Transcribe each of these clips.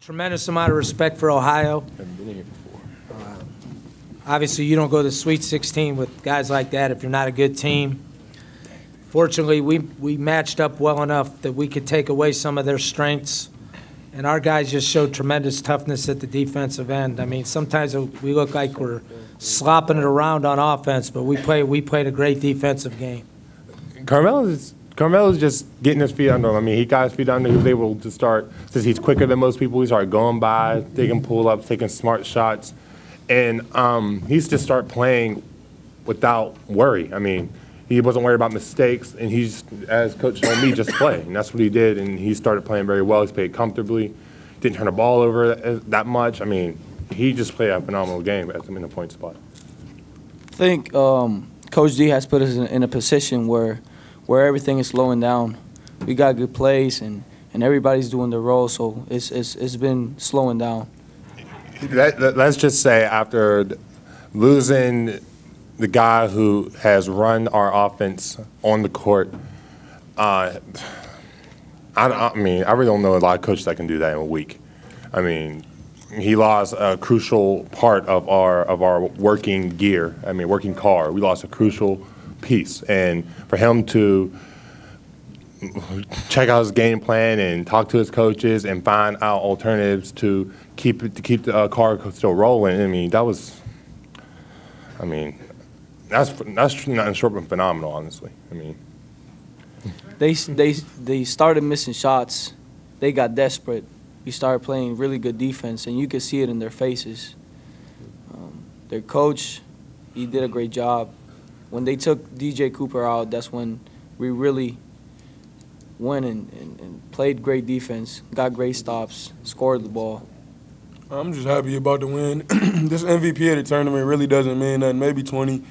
Tremendous amount of respect for Ohio. Haven't been here before. Obviously, you don't go to the Sweet 16 with guys like that if you're not a good team. Fortunately, we matched up well enough that we could take away some of their strengths, and our guys just showed tremendous toughness at the defensive end. I mean, sometimes we look like we're slopping it around on offense, but we played a great defensive game. Carmelo's just getting his feet under him. I mean, he got his feet under. He was able to start, since he's quicker than most people, he started going by, taking pull-ups, taking smart shots. And he's just started playing without worry. I mean, he wasn't worried about mistakes, and he's, as Coach told me, just play. And that's what he did, and he started playing very well. He's played comfortably, didn't turn the ball over that much. I mean, he just played a phenomenal game in the point spot. I think Coach D has put us in a position where everything is slowing down. We got good plays, and everybody's doing their role, so it's been slowing down. Let's just say after losing the guy who has run our offense on the court, I mean, I really don't know a lot of coaches that can do that in a week. I mean, he lost a crucial part of our working gear. I mean, working car. We lost a crucial piece, and for him to check out his game plan and talk to his coaches and find out alternatives to keep the car still rolling. I mean, that's nothing short of phenomenal, honestly. I mean, they started missing shots. They got desperate. We started playing really good defense, and you could see it in their faces. Their coach, he did a great job. When they took DJ Cooper out, that's when we really went and played great defense, got great stops, scored the ball. I'm just happy about the win. This MVP of the tournament really doesn't mean nothing. Maybe 20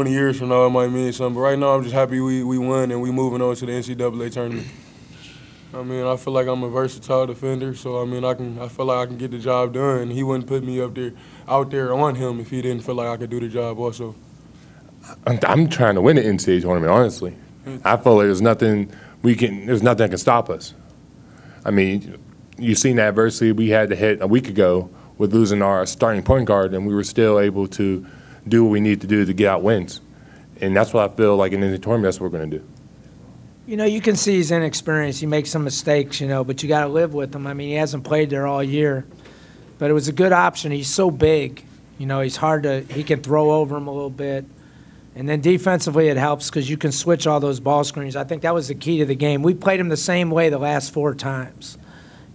years from now it might mean something. But right now I'm just happy we won and we moving on to the NCAA tournament. I mean, I feel like I'm a versatile defender, so I mean I feel like I can get the job done. He wouldn't put me out there on him if he didn't feel like I could do the job also. I'm trying to win the NCAA tournament, honestly. I feel like there's nothing that can stop us. I mean, you've seen the adversity we had to hit a week ago with losing our starting point guard, and we were still able to do what we need to do to get out wins. And that's what I feel like in the tournament, that's what we're going to do. You know, you can see he's inexperienced. He makes some mistakes, you know, but you got to live with him. I mean, he hasn't played there all year. But it was a good option. He's so big. You know, he can throw over him a little bit. And then defensively it helps because you can switch all those ball screens. I think that was the key to the game. We played him the same way the last 4 times.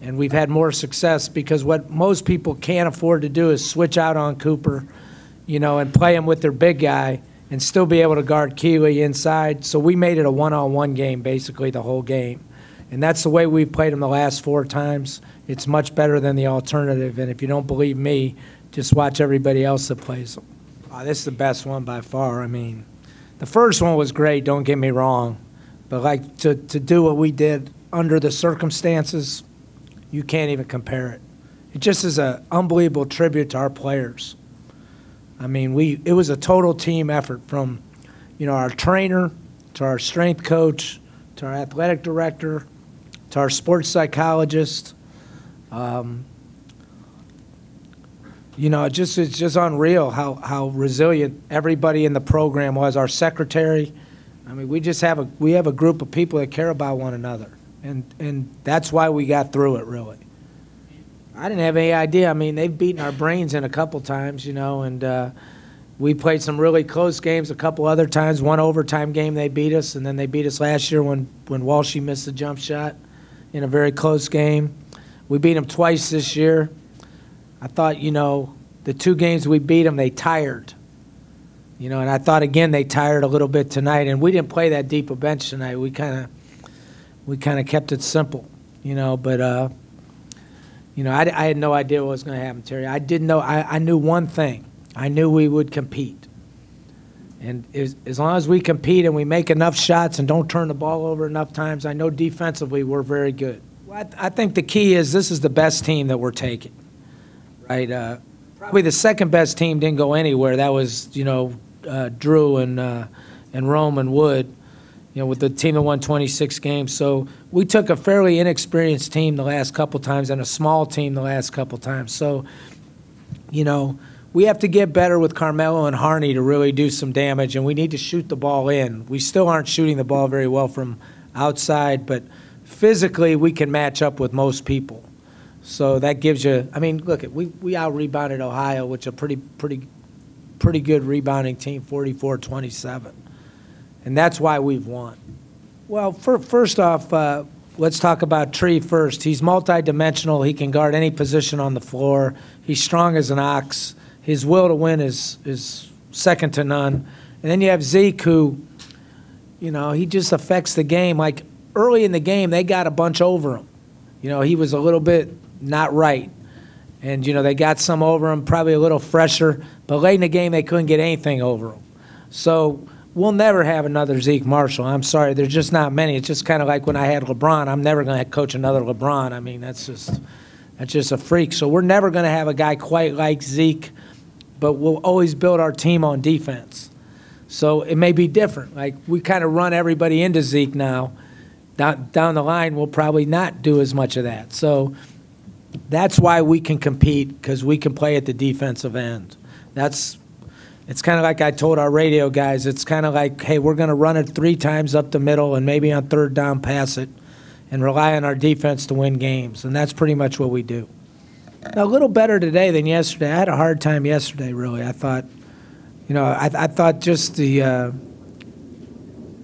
And we've had more success because what most people can't afford to do is switch out on Cooper, you know, and play him with their big guy and still be able to guard Keeley inside. So we made it a one-on-one game basically the whole game. And that's the way we've played him the last 4 times. It's much better than the alternative. And if you don't believe me, just watch everybody else that plays him. This is the best one by far. I mean, the first one was great, don't get me wrong. But, like, to do what we did under the circumstances, you can't even compare it. It just is an unbelievable tribute to our players. I mean, it was a total team effort from, you know, our trainer to our strength coach to our athletic director to our sports psychologist. You know, it's just unreal how resilient everybody in the program was. Our secretary, I mean, we have a group of people that care about one another, and that's why we got through it. Really, I didn't have any idea. I mean, they've beaten our brains in a couple times, you know, and we played some really close games a couple other times. One overtime game they beat us, and then they beat us last year when Walshy missed the jump shot in a very close game. We beat them twice this year. I thought, you know, the 2 games we beat them, they tired. You know, and I thought, again, they tired a little bit tonight. And we didn't play that deep a bench tonight. We kind of kept it simple, you know. But, you know, I had no idea what was going to happen, Terry. I didn't know. I knew one thing. I knew we would compete. And as long as we compete and we make enough shots and don't turn the ball over enough times, I know defensively we're very good. Well, I think the key is this is the best team that we're taking. Right, probably the second best team didn't go anywhere. That was, you know, Drew and Rome and Wood, with the team that won 26 games. So we took a fairly inexperienced team the last couple times and a small team the last couple times. So, we have to get better with Carmelo and Harney to really do some damage, and we need to shoot the ball in. We still aren't shooting the ball very well from outside, but physically we can match up with most people. So that gives you, look, we out-rebounded Ohio, which is a pretty good rebounding team, 44-27. And that's why we've won. Well, first off, let's talk about Tree first. He's multidimensional. He can guard any position on the floor. He's strong as an ox. His will to win is second to none. And then you have Zeke, who, he just affects the game. Like early in the game, they got a bunch over him. He was a little bit not right. And, they got some over him, probably a little fresher. But late in the game, they couldn't get anything over him. So we'll never have another Zeke Marshall. I'm sorry. There's just not many. It's just kind of like when I had LeBron. I'm never going to coach another LeBron. That's just a freak. So we're never going to have a guy quite like Zeke, but we'll always build our team on defense. So it may be different. Like we kind of run everybody into Zeke now. Down the line, we'll probably not do as much of that. So that's why we can compete, because we can play at the defensive end. It's kind of like I told our radio guys. It's kind of like, hey, we're going to run it 3 times up the middle and maybe on third down pass it and rely on our defense to win games. And that's pretty much what we do. Now, a little better today than yesterday. I had a hard time yesterday, really. I thought, I thought just the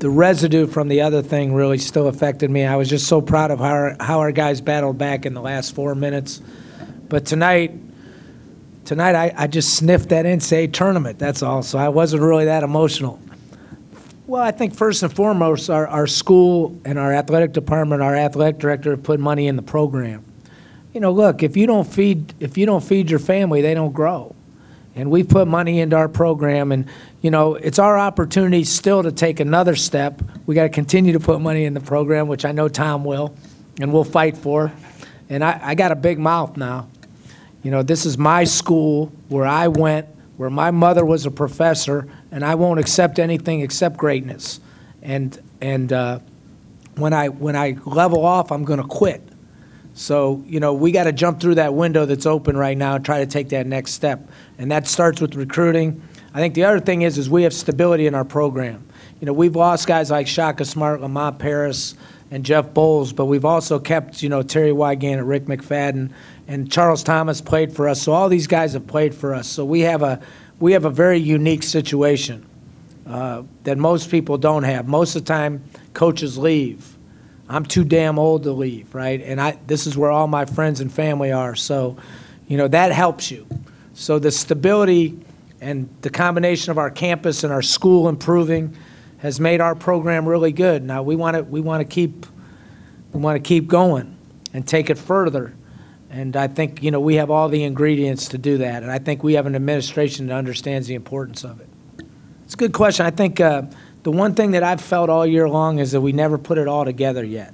residue from the other thing really still affected me. I was just so proud of how our guys battled back in the last 4 minutes. But tonight I just sniffed that NCAA tournament, that's all. So I wasn't really that emotional. Well, I think first and foremost, our school and our athletic department, our athletic director have put money in the program. Look, if you don't feed your family, they don't grow. And we put money into our program, and it's our opportunity still to take another step. We got to continue to put money in the program, which I know Tom will, and we'll fight for. And I got a big mouth now. This is my school where I went, where my mother was a professor, and I won't accept anything except greatness. And when I level off, I'm going to quit. So, we got to jump through that window that's open right now and try to take that next step. And that starts with recruiting. I think the other thing is we have stability in our program. We've lost guys like Shaka Smart, Lamont Paris, and Jeff Bowles, but we've also kept, Terry Wygant, Rick McFadden, and Charles Thomas played for us. So all these guys have played for us. So we have a very unique situation that most people don't have. Most of the time, coaches leave. I'm too damn old to leave, right? And this is where all my friends and family are. So, that helps you. So the stability and the combination of our campus and our school improving has made our program really good. Now we want to keep going and take it further. And I think we have all the ingredients to do that. And I think we have an administration that understands the importance of it. It's a good question. I think the one thing that I've felt all year long is that we never put it all together yet.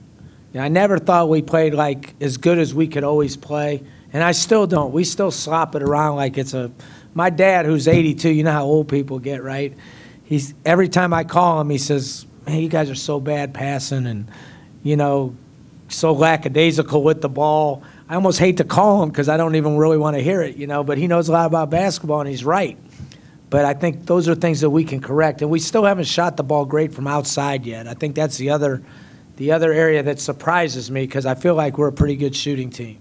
I never thought we played like as good as we could always play, and I still don't. We still slop it around like it's a. My dad, who's 82, you know how old people get, right? Every time I call him, he says, "Man, you guys are so bad passing, and so lackadaisical with the ball." I almost hate to call him because I don't even really want to hear it, But he knows a lot about basketball, and he's right. But I think those are things that we can correct. And we still haven't shot the ball great from outside yet. I think that's the other area that surprises me because I feel like we're a pretty good shooting team.